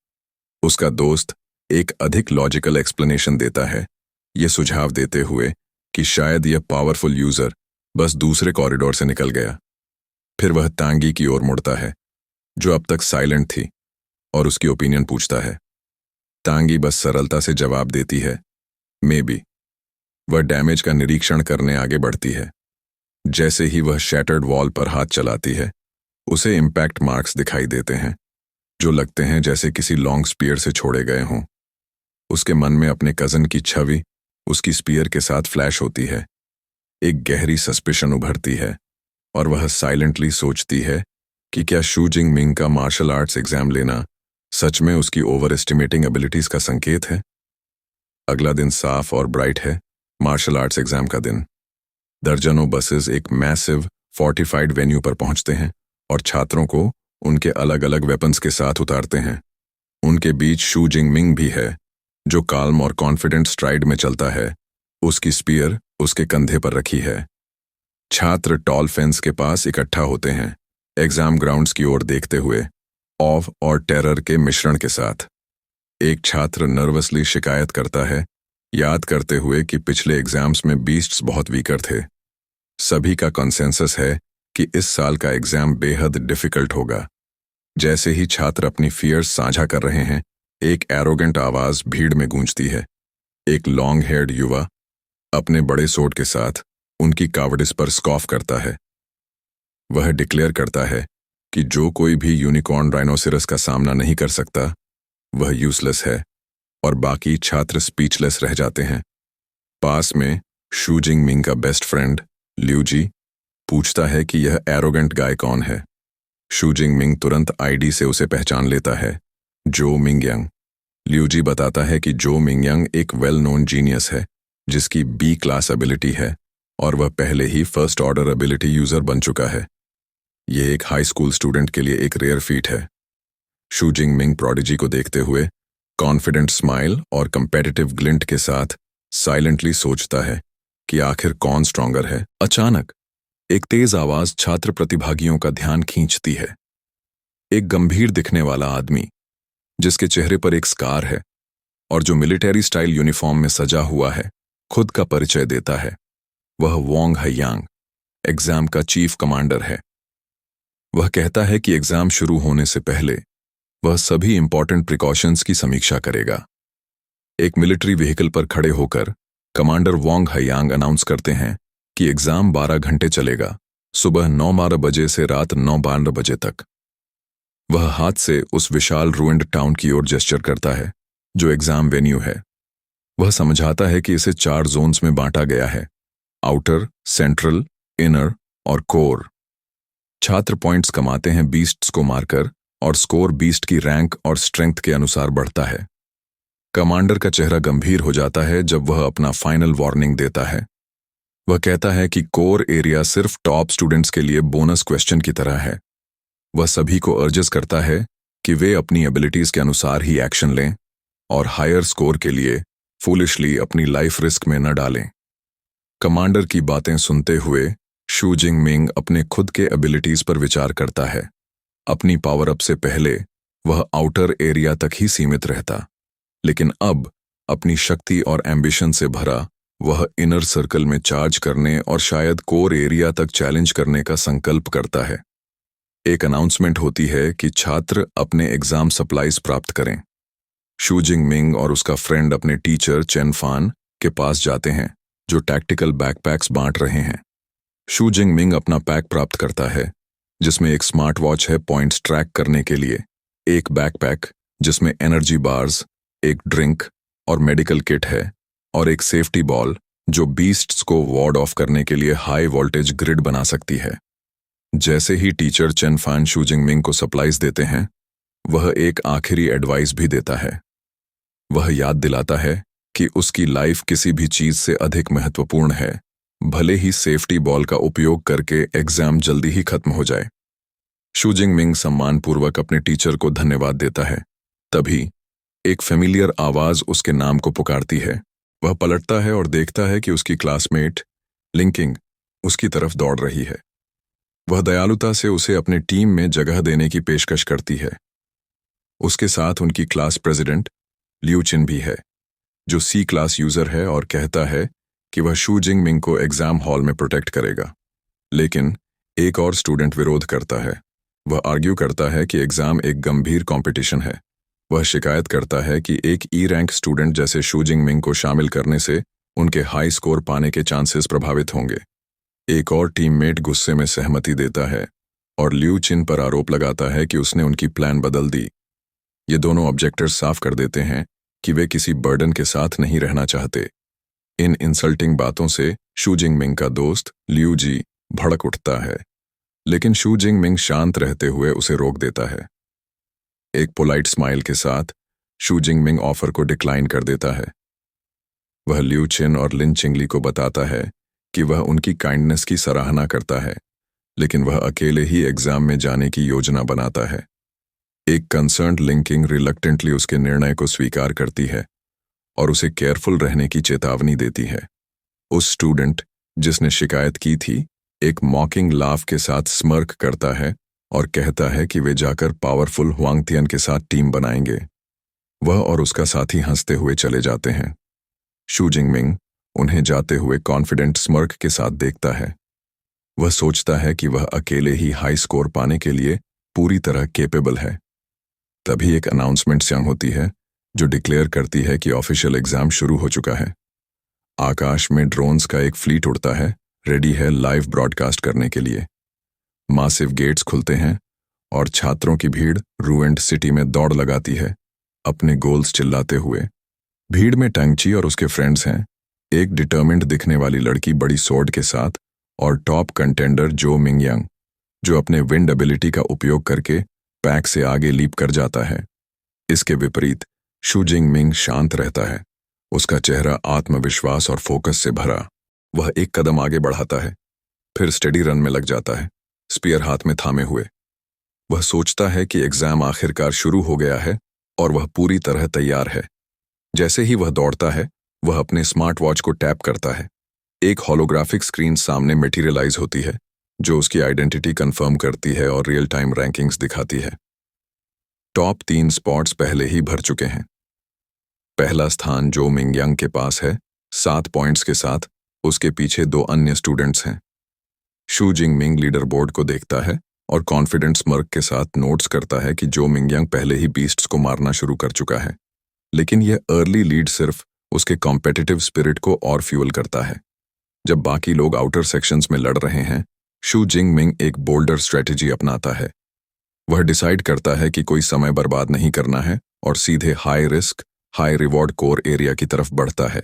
उसका दोस्त एक अधिक लॉजिकल एक्सप्लेनेशन देता है, ये सुझाव देते हुए कि शायद यह पावरफुल यूजर बस दूसरे कॉरिडोर से निकल गया। फिर वह तांगी की ओर मुड़ता है, जो अब तक साइलेंट थी, और उसकी ओपिनियन पूछता है। तांगी बस सरलता से जवाब देती है, मे बी। वह डैमेज का निरीक्षण करने आगे बढ़ती है। जैसे ही वह शैटर्ड वॉल पर हाथ चलाती है, उसे इम्पैक्ट मार्क्स दिखाई देते हैं, जो लगते हैं जैसे किसी लॉन्ग स्पीयर से छोड़े गए हों। उसके मन में अपने कजन की छवि उसकी स्पीयर के साथ फ्लैश होती है। एक गहरी सस्पिशन उभरती है और वह साइलेंटली सोचती है कि क्या शू जिंगमिंग का मार्शल आर्ट्स एग्जाम लेना सच में उसकी ओवर एस्टिमेटिंग एबिलिटीज का संकेत है। अगला दिन साफ और ब्राइट है, मार्शल आर्ट्स एग्जाम का दिन। दर्जनों बसेस एक मैसिव फोर्टिफाइड वेन्यू पर पहुंचते हैं और छात्रों को उनके अलग अलग वेपन्स के साथ उतारते हैं। उनके बीच शू जिंगमिंग भी है, जो काल्म और कॉन्फिडेंट स्ट्राइड में चलता है। उसकी स्पीयर उसके कंधे पर रखी है। छात्र टॉल फेंस के पास इकट्ठा होते हैं, एग्जाम ग्राउंड्स की ओर देखते हुए, ऑव और टेरर के मिश्रण के साथ। एक छात्र नर्वसली शिकायत करता है, याद करते हुए कि पिछले एग्जाम्स में बीस्ट्स बहुत वीकर थे। सभी का कंसेंसस है कि इस साल का एग्जाम बेहद डिफिकल्ट होगा। जैसे ही छात्र अपनी फियर्स साझा कर रहे हैं, एक एरोगेंट आवाज भीड़ में गूंजती है। एक लॉन्ग हेयर्ड युवा अपने बड़े सोट के साथ उनकी कावडिस पर स्कॉफ करता है। वह डिक्लेयर करता है कि जो कोई भी यूनिकॉर्न राइनोसिरस का सामना नहीं कर सकता, वह यूजलेस है, और बाकी छात्र स्पीचलेस रह जाते हैं। पास में शू जिंगमिंग का बेस्ट फ्रेंड लिू जी पूछता है कि यह एरोगेंट गाय कौन है। शू जिंगमिंग तुरंत आईडी से उसे पहचान लेता है, जो मिंगयांग। लिू जी बताता है कि जो मिंगयांग एक वेल नोन जीनियस है, जिसकी बी क्लास एबिलिटी है, और वह पहले ही फर्स्ट ऑर्डर एबिलिटी यूजर बन चुका है। यह एक हाई स्कूल स्टूडेंट के लिए एक रेयर फीट है। शू जिंगमिंग प्रोडिजी को देखते हुए कॉन्फिडेंट स्माइल और कंपेटिटिव ग्लिंट के साथ साइलेंटली सोचता है कि आखिर कौन स्ट्रॉन्गर है। अचानक एक तेज आवाज छात्र प्रतिभागियों का ध्यान खींचती है। एक गंभीर दिखने वाला आदमी, जिसके चेहरे पर एक स्कार है और जो मिलिट्री स्टाइल यूनिफॉर्म में सजा हुआ है, खुद का परिचय देता है। वह वोंग हयांग, एग्जाम का चीफ कमांडर है। वह कहता है कि एग्जाम शुरू होने से पहले वह सभी इंपॉर्टेंट प्रिकॉशंस की समीक्षा करेगा। एक मिलिट्री व्हीकल पर खड़े होकर कमांडर वोंग हयांग अनाउंस करते हैं कि एग्जाम 12 घंटे चलेगा, सुबह 9:12 बजे से रात 9:12 बजे तक। वह हाथ से उस विशाल रूइंड टाउन की ओर जेस्चर करता है, जो एग्जाम वेन्यू है। वह समझाता है कि इसे 4 जोन्स में बांटा गया है: आउटर, सेंट्रल, इनर और कोर। छात्र पॉइंट्स कमाते हैं बीस्ट्स को मारकर, और स्कोर बीस्ट की रैंक और स्ट्रेंथ के अनुसार बढ़ता है। कमांडर का चेहरा गंभीर हो जाता है जब वह अपना फाइनल वार्निंग देता है। वह कहता है कि कोर एरिया सिर्फ टॉप स्टूडेंट्स के लिए बोनस क्वेश्चन की तरह है। वह सभी को अर्जेस करता है कि वे अपनी एबिलिटीज के अनुसार ही एक्शन लें और हायर स्कोर के लिए फूलिशली अपनी लाइफ रिस्क में न डालें। कमांडर की बातें सुनते हुए शू जिंगमिंग अपने खुद के एबिलिटीज पर विचार करता है। अपनी पावर अप से पहले वह आउटर एरिया तक ही सीमित रहता, लेकिन अब अपनी शक्ति और एम्बिशन से भरा वह इनर सर्कल में चार्ज करने और शायद कोर एरिया तक चैलेंज करने का संकल्प करता है। एक अनाउंसमेंट होती है कि छात्र अपने एग्जाम सप्लाईज प्राप्त करें। शू जिंगमिंग और उसका फ्रेंड अपने टीचर चेन फान के पास जाते हैं, जो टैक्टिकल बैकपैक्स बांट रहे हैं। शू जिंगमिंग अपना पैक प्राप्त करता है, जिसमें एक स्मार्ट वॉच है पॉइंट्स ट्रैक करने के लिए, एक बैकपैक जिसमें एनर्जी बार्स, एक ड्रिंक और मेडिकल किट है, और एक सेफ्टी बॉल जो बीस्ट्स को वार्ड ऑफ करने के लिए हाई वोल्टेज ग्रिड बना सकती है। जैसे ही टीचर चेन फान शू जिंगमिंग को सप्लाईज देते हैं, वह एक आखिरी एडवाइस भी देता है। वह याद दिलाता है कि उसकी लाइफ किसी भी चीज से अधिक महत्वपूर्ण है, भले ही सेफ्टी बॉल का उपयोग करके एग्जाम जल्दी ही खत्म हो जाए। शू जिंगमिंग सम्मानपूर्वक अपने टीचर को धन्यवाद देता है। तभी एक फेमिलियर आवाज उसके नाम को पुकारती है। वह पलटता है और देखता है कि उसकी क्लासमेट लिंकिंग उसकी तरफ दौड़ रही है। वह दयालुता से उसे अपने टीम में जगह देने की पेशकश करती है। उसके साथ उनकी क्लास प्रेसिडेंट लिू चिन भी है, जो सी क्लास यूजर है और कहता है कि वह शू जिंगमिंग को एग्जाम हॉल में प्रोटेक्ट करेगा। लेकिन एक और स्टूडेंट विरोध करता है। वह आर्ग्यू करता है कि एग्जाम एक गंभीर कंपटीशन है। वह शिकायत करता है कि एक ई रैंक स्टूडेंट जैसे शू जिंगमिंग को शामिल करने से उनके हाई स्कोर पाने के चांसेस प्रभावित होंगे। एक और टीममेट गुस्से में सहमति देता है और लिू चिन पर आरोप लगाता है कि उसने उनकी प्लान बदल दी। ये दोनों ऑब्जेक्टर्स साफ कर देते हैं कि वे किसी बर्डन के साथ नहीं रहना चाहते। इन इंसल्टिंग बातों से शू जिंगमिंग का दोस्त लिू जी भड़क उठता है, लेकिन शू जिंगमिंग शांत रहते हुए उसे रोक देता है। एक पोलाइट स्माइल के साथ शू जिंगमिंग ऑफर को डिक्लाइन कर देता है। वह लिू चिन और लिन चिंगली को बताता है कि वह उनकी काइंडनेस की सराहना करता है, लेकिन वह अकेले ही एग्जाम में जाने की योजना बनाता है। एक कंसर्न्ड लिंकिंग रिलक्टेंटली उसके निर्णय को स्वीकार करती है और उसे केयरफुल रहने की चेतावनी देती है। उस स्टूडेंट जिसने शिकायत की थी एक मॉकिंग लाफ के साथ स्मर्क करता है और कहता है कि वे जाकर पावरफुल हुआंगतियन के साथ टीम बनाएंगे। वह और उसका साथी हंसते हुए चले जाते हैं। शू जिंगमिंग उन्हें जाते हुए कॉन्फिडेंट स्मर्क के साथ देखता है। वह सोचता है कि वह अकेले ही हाई स्कोर पाने के लिए पूरी तरह केपेबल है। तभी एक अनाउंसमेंट संग होती है जो डिक्लेयर करती है कि ऑफिशियल एग्जाम शुरू हो चुका है। आकाश में ड्रोन्स का एक फ्लीट उड़ता है, रेडी है लाइव ब्रॉडकास्ट करने के लिए। मासिव गेट्स खुलते हैं और छात्रों की भीड़ रूएंड सिटी में दौड़ लगाती है, अपने गोल्स चिल्लाते हुए। भीड़ में टंगची और उसके फ्रेंड्स हैं, एक डिटर्मिन्ड दिखने वाली लड़की बड़ी सोर्ड के साथ और टॉप कंटेंडर जो मिंगयांग, जो अपने विंड एबिलिटी का उपयोग करके पैक से आगे लीप कर जाता है। इसके विपरीत शू जिंगमिंग शांत रहता है, उसका चेहरा आत्मविश्वास और फोकस से भरा। वह एक कदम आगे बढ़ाता है, फिर स्टेडी रन में लग जाता है, स्पीयर हाथ में थामे हुए। वह सोचता है कि एग्जाम आखिरकार शुरू हो गया है और वह पूरी तरह तैयार है। जैसे ही वह दौड़ता है, वह अपने स्मार्ट वॉच को टैप करता है। एक होलोग्राफिक स्क्रीन सामने मटेरियलाइज होती है जो उसकी आइडेंटिटी कंफर्म करती है और रियल टाइम रैंकिंग्स दिखाती है। टॉप 3 स्पॉट्स पहले ही भर चुके हैं। पहला स्थान जो मिंगयांग के पास है 7 पॉइंट्स के साथ, उसके पीछे 2 अन्य स्टूडेंट्स हैं। शू जिंगमिंग लीडर बोर्ड को देखता है और कॉन्फिडेंट स्मर्क के साथ नोट्स करता है कि जो मिंगयांग पहले ही बीस्ट्स को मारना शुरू कर चुका है, लेकिन यह अर्ली लीड सिर्फ उसके कॉम्पिटिटिव स्पिरिट को और फ्यूल करता है। जब बाकी लोग आउटर सेक्शंस में लड़ रहे हैं, शू जिंगमिंग एक बोल्डर स्ट्रेटेजी अपनाता है। वह डिसाइड करता है कि कोई समय बर्बाद नहीं करना है और सीधे high risk high reward core area की तरफ बढ़ता है।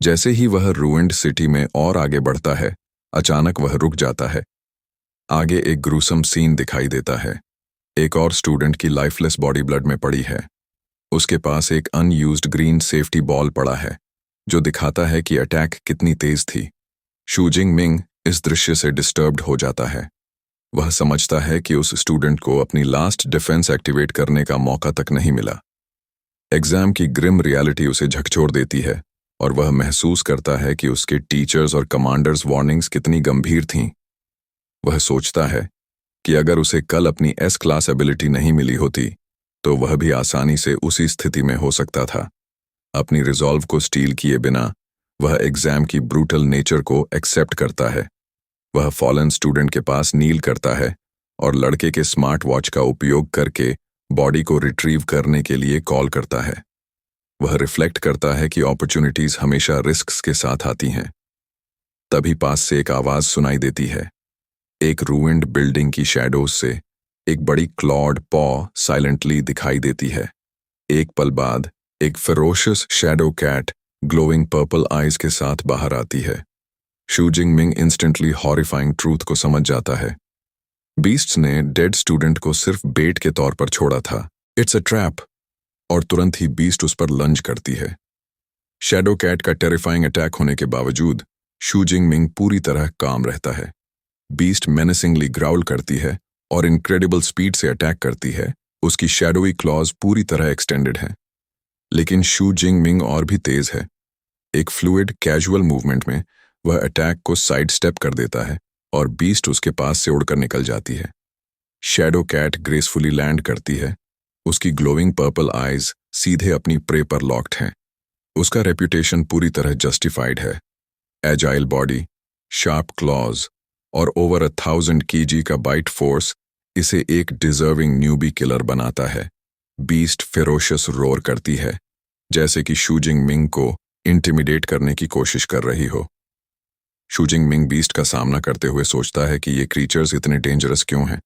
जैसे ही वह रूइंड सिटी में और आगे बढ़ता है, अचानक वह रुक जाता है। आगे एक ग्रूसम सीन दिखाई देता है। एक और स्टूडेंट की लाइफलेस बॉडी ब्लड में पड़ी है। उसके पास एक अनयूज्ड ग्रीन सेफ्टी बॉल पड़ा है जो दिखाता है कि अटैक कितनी तेज थी। शू जिंगमिंग इस दृश्य से डिस्टर्ब्ड हो जाता है। वह समझता है कि उस स्टूडेंट को अपनी लास्ट डिफेंस एक्टिवेट करने का मौका तक नहीं मिला। एग्जाम की ग्रिम रियलिटी उसे झकझोर देती है और वह महसूस करता है कि उसके टीचर्स और कमांडर्स वार्निंग्स कितनी गंभीर थीं। वह सोचता है कि अगर उसे कल अपनी एस क्लास एबिलिटी नहीं मिली होती तो वह भी आसानी से उसी स्थिति में हो सकता था। अपनी रिजॉल्व को स्टील किए बिना वह एग्जाम की ब्रूटल नेचर को एक्सेप्ट करता है। वह फॉलन स्टूडेंट के पास नील करता है और लड़के के स्मार्ट वॉच का उपयोग करके बॉडी को रिट्रीव करने के लिए कॉल करता है। वह रिफ्लेक्ट करता है कि अपॉर्चुनिटीज हमेशा रिस्क्स के साथ आती हैं। तभी पास से एक आवाज सुनाई देती है। एक रूइंड बिल्डिंग की शैडोज से एक बड़ी क्लॉड पॉ साइलेंटली दिखाई देती है। एक पल बाद एक ferocious shadow cat glowing purple eyes के साथ बाहर आती है। Shu Jingming instantly horrifying truth को समझ जाता है। बीस्ट्स ने डेड स्टूडेंट को सिर्फ बेट के तौर पर छोड़ा था। It's a trap. और तुरंत ही बीस्ट उस पर लंज करती है। शैडो कैट का टेरिफाइंग अटैक होने के बावजूद शू जिंगमिंग पूरी तरह काम रहता है। बीस्ट मेनेसिंगली ग्राउल करती है और इनक्रेडिबल स्पीड से अटैक करती है। उसकी शैडोई क्लॉज पूरी तरह एक्सटेंडेड है। लेकिन शू जिंगमिंग और भी तेज है। एक फ्लूइड कैजुअल मूवमेंट में वह अटैक को साइड स्टेप कर देता है और बीस्ट उसके पास से उड़कर निकल जाती है। शैडो कैट ग्रेसफुली लैंड करती है। उसकी ग्लोइंग पर्पल आईज सीधे अपनी प्रे पर लॉक्ड हैं। उसका रेप्यूटेशन पूरी तरह जस्टिफाइड है। एजाइल बॉडी, शार्प क्लॉज और ओवर 1000 kg का बाइट फोर्स इसे एक डिजर्विंग न्यूबी किलर बनाता है। बीस्ट फेरोशियस रोर करती है, जैसे कि शू जिंगमिंग को इंटिमिडेट करने की कोशिश कर रही हो। शू जिंगमिंग बीस्ट का सामना करते हुए सोचता है कि ये क्रीचर्स इतने डेंजरस क्यों हैं।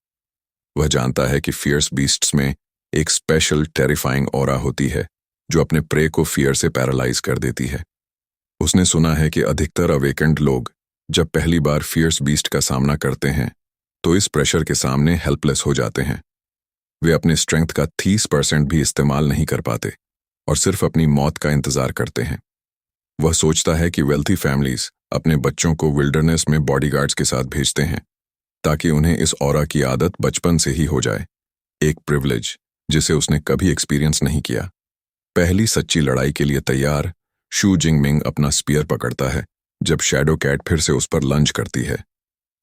वह जानता है कि फियर्स बीस्ट्स में एक स्पेशल टेरिफाइंग ऑरा होती है जो अपने प्रे को फियर से पैरालाइज कर देती है। उसने सुना है कि अधिकतर अवेकेंड लोग जब पहली बार फियर्स बीस्ट का सामना करते हैं तो इस प्रेशर के सामने हेल्पलेस हो जाते हैं। वे अपने स्ट्रेंथ का 30% भी इस्तेमाल नहीं कर पाते और सिर्फ अपनी मौत का इंतजार करते हैं। वह सोचता है कि वेल्थी फैमिलीज अपने बच्चों को विल्डरनेस में बॉडीगार्ड्स के साथ भेजते हैं ताकि उन्हें इस ऑरा की आदत बचपन से ही हो जाए। एक प्रिविलेज जिसे उसने कभी एक्सपीरियंस नहीं किया। पहली सच्ची लड़ाई के लिए तैयार, शू जिंगमिंग अपना स्पीयर पकड़ता है जब शैडो कैट फिर से उस पर लंच करती है।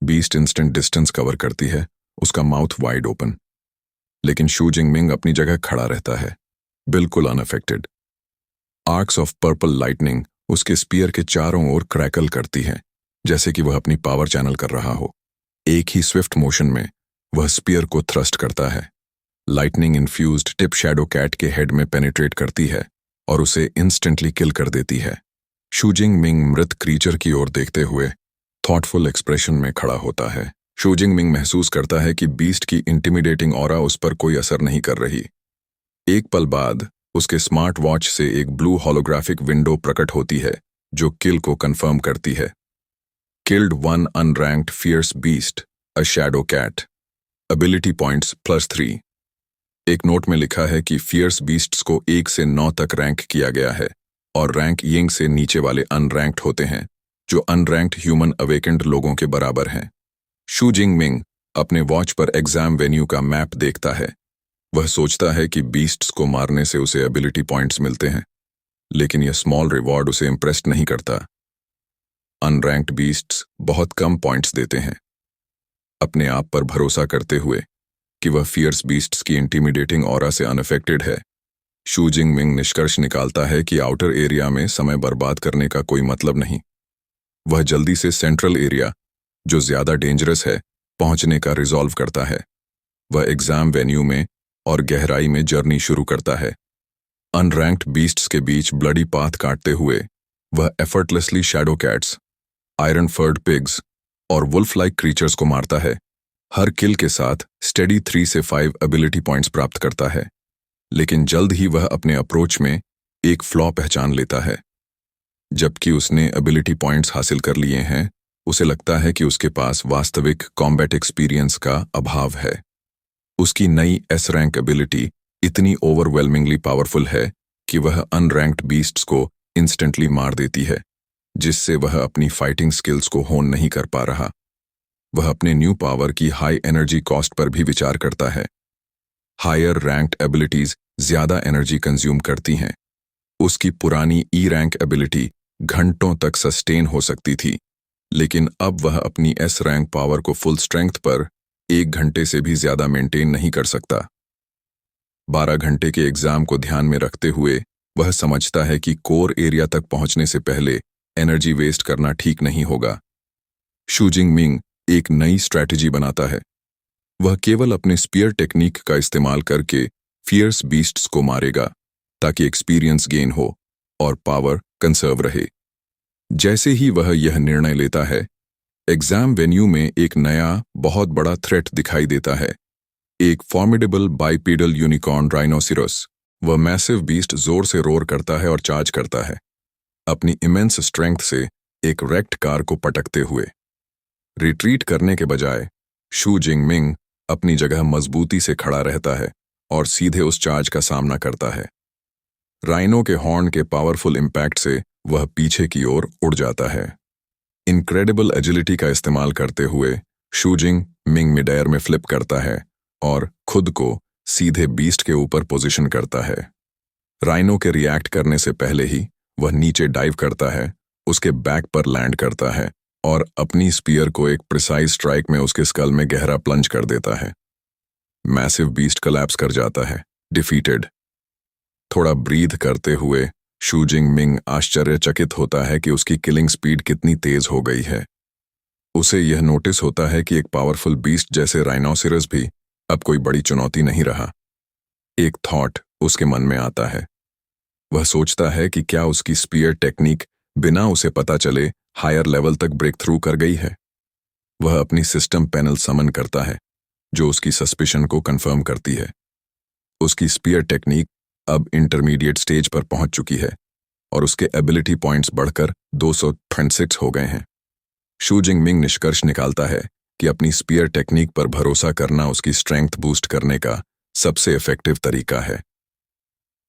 बीस्ट इंस्टेंट डिस्टेंस कवर करती है, उसका माउथ वाइड ओपन। लेकिन शू जिंगमिंग अपनी जगह खड़ा रहता है, बिल्कुल unaffected. Arcs of purple lightning उसके स्पीयर के चारों ओर क्रैकल करती है, जैसे कि वह अपनी पावर चैनल कर रहा हो। एक ही स्विफ्ट मोशन में वह स्पीयर को थ्रस्ट करता है। Lightning infused tip shadow cat के हेड में पेनिट्रेट करती है और उसे इंस्टेंटली किल कर देती है। शू जिंगमिंग मृत क्रीचर की ओर देखते हुए थॉटफुल एक्सप्रेशन में खड़ा होता है। शू जिंगमिंग महसूस करता है कि बीस्ट की इंटिमिडेटिंग ऑरा उस पर कोई असर नहीं कर रही। एक पल बाद उसके स्मार्ट वॉच से एक ब्लू होलोग्राफिक विंडो प्रकट होती है जो किल को कंफर्म करती है। Killed one unranked fierce beast, a shadow cat. Ability points +3। एक नोट में लिखा है कि फियर्स बीस्ट्स को 1 से 9 तक रैंक किया गया है और रैंक यिंग से नीचे वाले अनरैंक्ड होते हैं, जो अनरैंक्ड ह्यूमन अवेकेंड लोगों के बराबर हैं। शू जिंगमिंग अपने वॉच पर एग्जाम वेन्यू का मैप देखता है। वह सोचता है कि बीस्ट्स को मारने से उसे एबिलिटी पॉइंट्स मिलते हैं, लेकिन यह स्मॉल रिवॉर्ड उसे इम्प्रेस्ड नहीं करता। अनरैंक्ड बीस्ट्स बहुत कम पॉइंट्स देते हैं। अपने आप पर भरोसा करते हुए कि वह फियर्स बीस्ट्स की इंटिमिडेटिंग ऑरा से अनअफेक्टेड है, शू जिंगमिंग निष्कर्ष निकालता है कि आउटर एरिया में समय बर्बाद करने का कोई मतलब नहीं। वह जल्दी से सेंट्रल एरिया, जो ज्यादा डेंजरस है, पहुंचने का रिजॉल्व करता है। वह एग्जाम वेन्यू में और गहराई में जर्नी शुरू करता है। अनरैंक्ड बीस्ट्स के बीच ब्लडी पाथ काटते हुए वह effortlessly shadow cats, iron furred pigs और वुल्फ लाइक क्रीचर्स को मारता है। हर किल के साथ स्टेडी 3 से 5 एबिलिटी पॉइंट्स प्राप्त करता है, लेकिन जल्द ही वह अपने अप्रोच में एक फ्लॉ पहचान लेता है। जबकि उसने एबिलिटी पॉइंट्स हासिल कर लिए हैं, उसे लगता है कि उसके पास वास्तविक कॉम्बैट एक्सपीरियंस का अभाव है। उसकी नई एस रैंक एबिलिटी इतनी ओवरवेलमिंगली पावरफुल है कि वह अनरैंक्ड बीस्ट्स को इंस्टेंटली मार देती है, जिससे वह अपनी फाइटिंग स्किल्स को होन नहीं कर पा रहा। वह अपने न्यू पावर की हाई एनर्जी कॉस्ट पर भी विचार करता है। हायर रैंक्ड एबिलिटीज ज्यादा एनर्जी कंज्यूम करती हैं। उसकी पुरानी ई रैंक एबिलिटी घंटों तक सस्टेन हो सकती थी, लेकिन अब वह अपनी एस रैंक पावर को फुल स्ट्रेंथ पर 1 घंटे से भी ज्यादा मेंटेन नहीं कर सकता। 12 घंटे के एग्जाम को ध्यान में रखते हुए वह समझता है कि कोर एरिया तक पहुंचने से पहले एनर्जी वेस्ट करना ठीक नहीं होगा। शू जिंगमिंग एक नई स्ट्रैटेजी बनाता है। वह केवल अपने स्पीयर टेक्निक का इस्तेमाल करके फियर्स बीस्ट्स को मारेगा, ताकि एक्सपीरियंस गेन हो और पावर कंसर्व रहे। जैसे ही वह यह निर्णय लेता है, एग्जाम वेन्यू में एक नया बहुत बड़ा थ्रेट दिखाई देता है। एक फॉर्मिडेबल बाइपीडल यूनिकॉर्न राइनोसिरस। वह मैसिव बीस्ट जोर से रोर करता है और चार्ज करता है, अपनी इमेंस स्ट्रेंथ से एक रेक्ट कार को पटकते हुए। रिट्रीट करने के बजाय शू जिंगमिंग अपनी जगह मजबूती से खड़ा रहता है और सीधे उस चार्ज का सामना करता है। राइनो के हॉर्न के पावरफुल इम्पैक्ट से वह पीछे की ओर उड़ जाता है। इनक्रेडिबल एजिलिटी का इस्तेमाल करते हुए शू जिंगमिंग मिड एयर में फ्लिप करता है और खुद को सीधे बीस्ट के ऊपर पोजीशन करता है। राइनो के रिएक्ट करने से पहले ही वह नीचे डाइव करता है, उसके बैक पर लैंड करता है और अपनी स्पीयर को एक प्रिसाइज स्ट्राइक में उसके स्कल में गहरा प्लंज कर देता है। मैसिव बीस्ट कोलैप्स कर जाता है, डिफीटेड। थोड़ा ब्रीथ करते हुए शू जिंगमिंग आश्चर्यचकित होता है कि उसकी किलिंग स्पीड कितनी तेज हो गई है। उसे यह नोटिस होता है कि एक पावरफुल बीस्ट जैसे राइनोसिरस भी अब कोई बड़ी चुनौती नहीं रहा। एक थॉट उसके मन में आता है। वह सोचता है कि क्या उसकी स्पीयर टेक्निक बिना उसे पता चले हायर लेवल तक ब्रेक थ्रू कर गई है। वह अपनी सिस्टम पैनल समन करता है, जो उसकी सस्पिशन को कंफर्म करती है। उसकी स्पीयर टेक्निक अब इंटरमीडिएट स्टेज पर पहुंच चुकी है और उसके एबिलिटी पॉइंट्स बढ़कर 226 हो गए हैं। शू जिंगमिंग निष्कर्ष निकालता है कि अपनी स्पीयर टेक्निक पर भरोसा करना उसकी स्ट्रेंथ बूस्ट करने का सबसे इफेक्टिव तरीका है।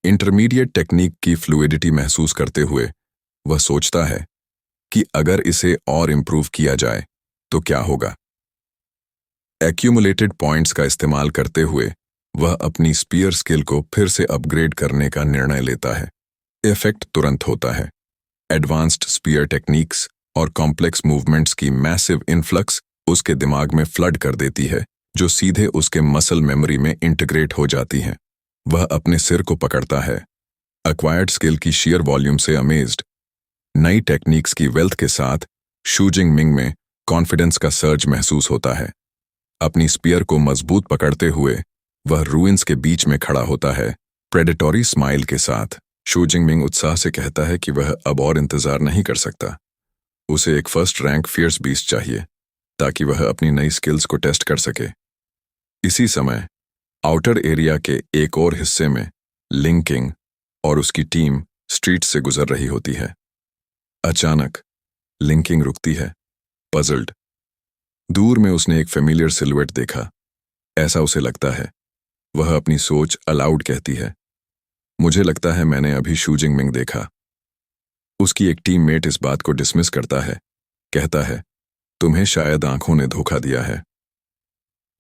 इंटरमीडिएट टेक्निक की फ्लूइडिटी महसूस करते हुए वह सोचता है कि अगर इसे और इंप्रूव किया जाए तो क्या होगा। एक्यूमुलेटेड पॉइंट्स का इस्तेमाल करते हुए वह अपनी स्पीयर स्किल को फिर से अपग्रेड करने का निर्णय लेता है। इफेक्ट तुरंत होता है। एडवांस्ड स्पीयर टेक्निक्स और कॉम्प्लेक्स मूवमेंट्स की मैसिव इन्फ्लक्स उसके दिमाग में फ्लड कर देती है, जो सीधे उसके मसल मेमोरी में इंटीग्रेट हो जाती हैं। वह अपने सिर को पकड़ता है, एक्वायर्ड स्किल की शेयर वॉल्यूम से अमेज्ड। नई टेक्निक्स की वेल्थ के साथ शू जिंगमिंग में कॉन्फिडेंस का सर्ज महसूस होता है। अपनी स्पीयर को मजबूत पकड़ते हुए वह रूइंस के बीच में खड़ा होता है, प्रेडेटोरी स्माइल के साथ। शू जिंगमिंग उत्साह से कहता है कि वह अब और इंतजार नहीं कर सकता। उसे एक फर्स्ट रैंक फियर्स बीस्ट चाहिए ताकि वह अपनी नई स्किल्स को टेस्ट कर सके। इसी समय आउटर एरिया के एक और हिस्से में लिंकिंग और उसकी टीम स्ट्रीट से गुजर रही होती है। अचानक लिंकिंग रुकती है, पजल्ड। दूर में उसने एक फेमिलियर सिलुएट देखा। ऐसा उसे लगता है। वह अपनी सोच अलाउड कहती है, मुझे लगता है मैंने अभी शू जिंगमिंग देखा। उसकी एक टीममेट इस बात को डिसमिस करता है, कहता है, तुम्हें शायद आंखों ने धोखा दिया है।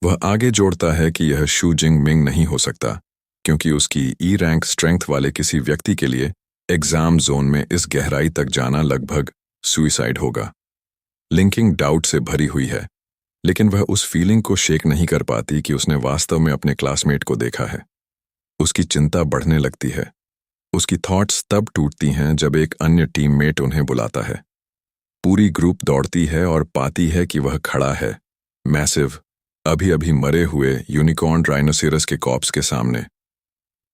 वह आगे जोड़ता है कि यह शू जिंगमिंग नहीं हो सकता, क्योंकि उसकी ई रैंक स्ट्रेंथ वाले किसी व्यक्ति के लिए एग्जाम जोन में इस गहराई तक जाना लगभग सुइसाइड होगा। लिंकिंग डाउट से भरी हुई है, लेकिन वह उस फीलिंग को शेक नहीं कर पाती कि उसने वास्तव में अपने क्लासमेट को देखा है। उसकी चिंता बढ़ने लगती है। उसकी थॉट्स तब टूटती हैं जब एक अन्य टीममेट उन्हें बुलाता है। पूरी ग्रुप दौड़ती है और पाती है कि वह खड़ा है, मैसिव, अभी अभी मरे हुए यूनिकॉर्न राइनोसेरस के कॉप्स के सामने।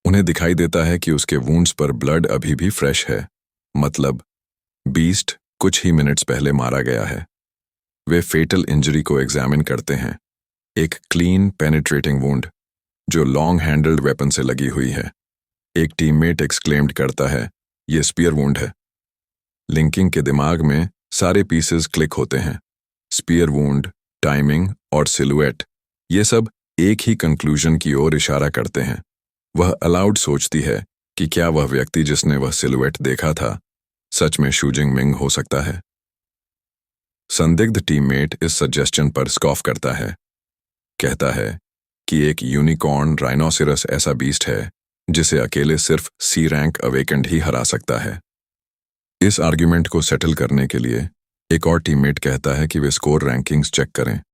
उन्हें दिखाई देता है कि उसके वुंड्स पर ब्लड अभी भी फ्रेश है, मतलब बीस्ट कुछ ही मिनट्स पहले मारा गया है। वे फेटल इंजरी को एग्जामिन करते हैं, एक क्लीन पेनिट्रेटिंग वुंड जो लॉन्ग हैंडल्ड वेपन से लगी हुई है। एक टीममेट एक्सक्लेम्ड करता है, यह स्पीयर वुंड है। लिंकिंग के दिमाग में सारे पीसेस क्लिक होते हैं। स्पीयर वुंड, टाइमिंग और सिलुएट, ये सब एक ही कंक्लूजन की ओर इशारा करते हैं। वह अलाउड सोचती है कि क्या वह व्यक्ति जिसने वह सिलुएट देखा था सच में शू जिंगमिंग हो सकता है। संदिग्ध टीममेट इस सजेशन पर स्कॉफ करता है, कहता है कि एक यूनिकॉर्न राइनोसेरस ऐसा बीस्ट है जिसे अकेले सिर्फ सी रैंक अवेकेंड ही हरा सकता है। इस आर्ग्यूमेंट को सेटल करने के लिए एक और टीममेट कहता है कि वे स्कोर रैंकिंग्स चेक करें।